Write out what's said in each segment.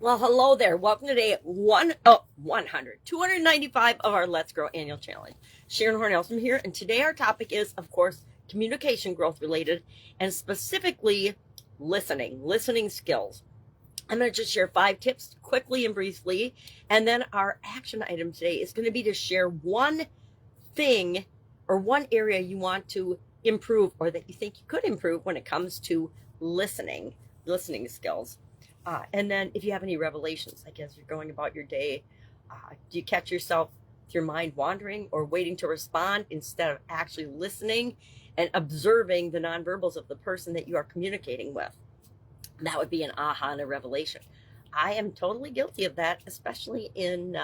Well, hello there. Welcome to day 295 of our Let's Grow annual challenge. Sharon Horne-Ellstrom here, and today our topic is, of course, communication growth related, and specifically listening skills. I'm going to just share 5 tips quickly and briefly, and then our action item today is going to be to share one thing or one area you want to improve or that you think you could improve when it comes to listening skills. And then if you have any revelations, like as you're going about your day, do you catch yourself with your mind wandering or waiting to respond instead of actually listening and observing the nonverbals of the person that you are communicating with? That would be an aha and a revelation. I am totally guilty of that, especially in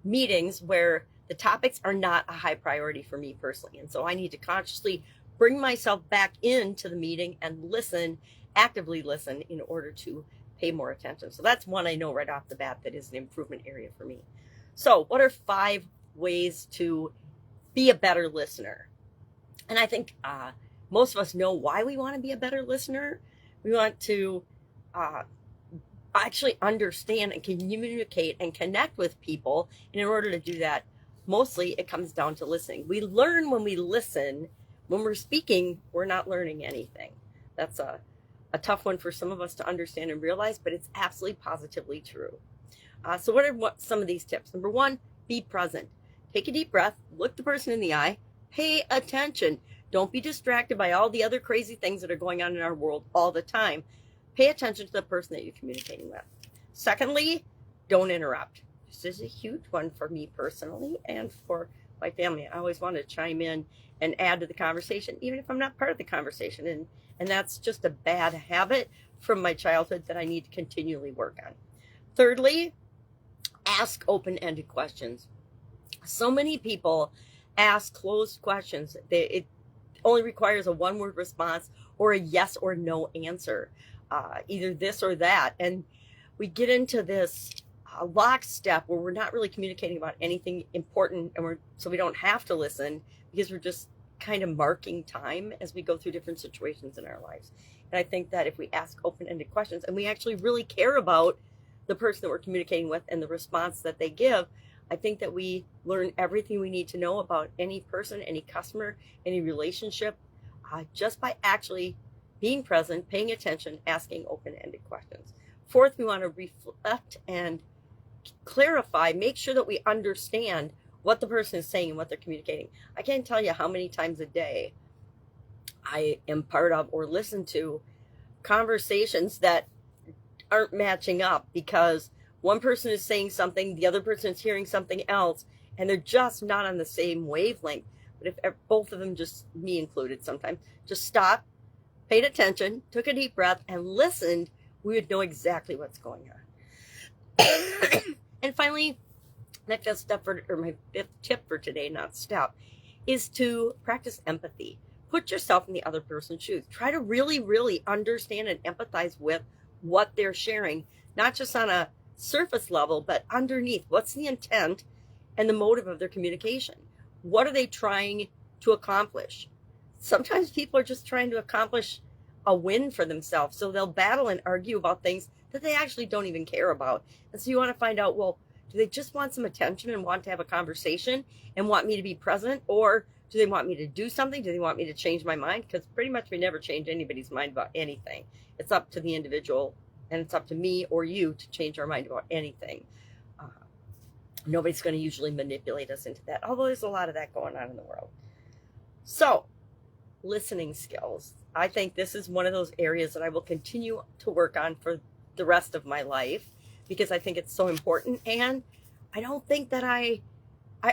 meetings where the topics are not a high priority for me personally. And so I need to consciously bring myself back into the meeting and actively listen in order to pay more attention. So that's one I know right off the bat that is an improvement area for me. So what are 5 ways to be a better listener? And I think most of us know why we want to be a better listener. We want to actually understand and communicate and connect with people. And in order to do that, mostly it comes down to listening. We learn when we listen. When we're speaking, we're not learning anything. That's a tough one for some of us to understand and realize, but it's absolutely positively true. So what are some of these tips? Number 1, be present. Take a deep breath, look the person in the eye, pay attention. Don't be distracted by all the other crazy things that are going on in our world all the time. Pay attention to the person that you're communicating with. Secondly, don't interrupt. This is a huge one for me personally and for my family. I always want to chime in and add to the conversation, even if I'm not part of the conversation. And that's just a bad habit from my childhood that I need to continually work on. Thirdly, ask open-ended questions. So many people ask closed questions. It only requires a one-word response or a yes or no answer, either this or that. And we get into this lockstep where we're not really communicating about anything important, and so we don't have to listen because we're just kind of marking time as we go through different situations in our lives. And I think that if we ask open-ended questions and we actually really care about the person that we're communicating with and the response that they give, I think that we learn everything we need to know about any person, any customer, any relationship, just by actually being present, paying attention, asking open-ended questions. Fourth, we want to reflect and clarify, make sure that we understand what the person is saying and what they're communicating. I can't tell you how many times a day I am part of or listen to conversations that aren't matching up because one person is saying something, the other person is hearing something else, and they're just not on the same wavelength. But if both of them, just me included sometimes, just stopped, paid attention, took a deep breath, and listened, we would know exactly what's going on. And finally, my 5th tip for today, not step, is to practice empathy. Put yourself in the other person's shoes. Try to really, really understand and empathize with what they're sharing, not just on a surface level, but underneath. What's the intent and the motive of their communication? What are they trying to accomplish? Sometimes people are just trying to accomplish a win for themselves, so they'll battle and argue about things that they actually don't even care about. And so you want to find out, well, do they just want some attention and want to have a conversation and want me to be present? Or do they want me to do something? Do they want me to change my mind? Because pretty much we never change anybody's mind about anything. It's up to the individual, and it's up to me or you to change our mind about anything. Nobody's going to usually manipulate us into that, although there's a lot of that going on in the world. So, listening skills. I think this is one of those areas that I will continue to work on for the rest of my life, because I think it's so important, and I don't think that I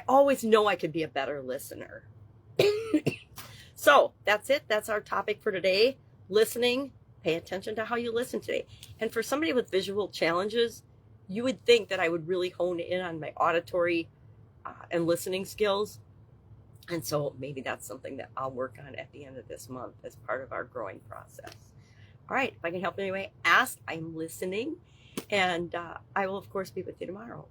always know I could be a better listener. So that's it. That's our topic for today. Listening. Pay attention to how you listen today. And for somebody with visual challenges, you would think that I would really hone in on my auditory and listening skills. And so maybe that's something that I'll work on at the end of this month as part of our growing process. All right, if I can help in any way, ask. I'm listening. And I will, of course, be with you tomorrow.